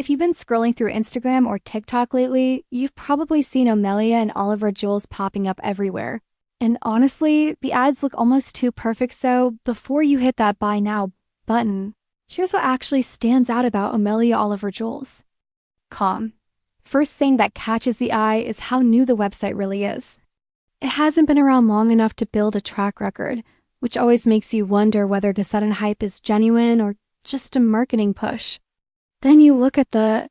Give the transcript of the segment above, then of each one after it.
If you've been scrolling through Instagram or TikTok lately, you've probably seen Omelia and Oliver Jewels popping up everywhere. And honestly, the ads look almost too perfect, so before you hit that buy now button, here's what actually stands out about Omelia Oliver Jewels. Calm. First thing that catches the eye is how new the website really is. It hasn't been around long enough to build a track record, which always makes you wonder whether the sudden hype is genuine or just a marketing push. Then you look at the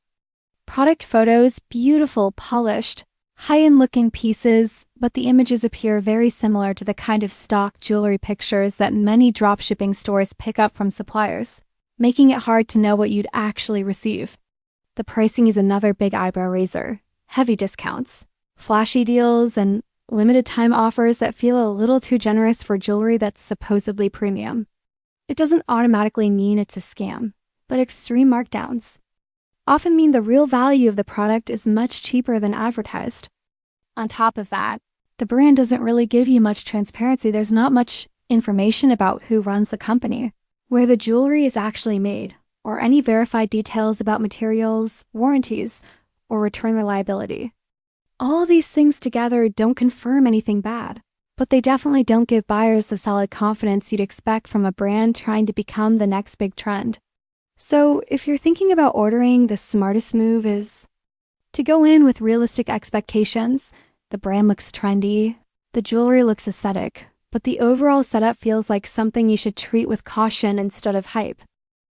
product photos, beautiful, polished, high-end looking pieces, but the images appear very similar to the kind of stock jewelry pictures that many dropshipping stores pick up from suppliers, making it hard to know what you'd actually receive. The pricing is another big eyebrow raiser. Heavy discounts, flashy deals, and limited time offers that feel a little too generous for jewelry that's supposedly premium. It doesn't automatically mean it's a scam, but extreme markdowns often mean the real value of the product is much cheaper than advertised. On top of that, the brand doesn't really give you much transparency. There's not much information about who runs the company, where the jewelry is actually made, or any verified details about materials, warranties, or return reliability. All these things together don't confirm anything bad, but they definitely don't give buyers the solid confidence you'd expect from a brand trying to become the next big trend. So if you're thinking about ordering, the smartest move is to go in with realistic expectations. The brand looks trendy, the jewelry looks aesthetic, but the overall setup feels like something you should treat with caution instead of hype.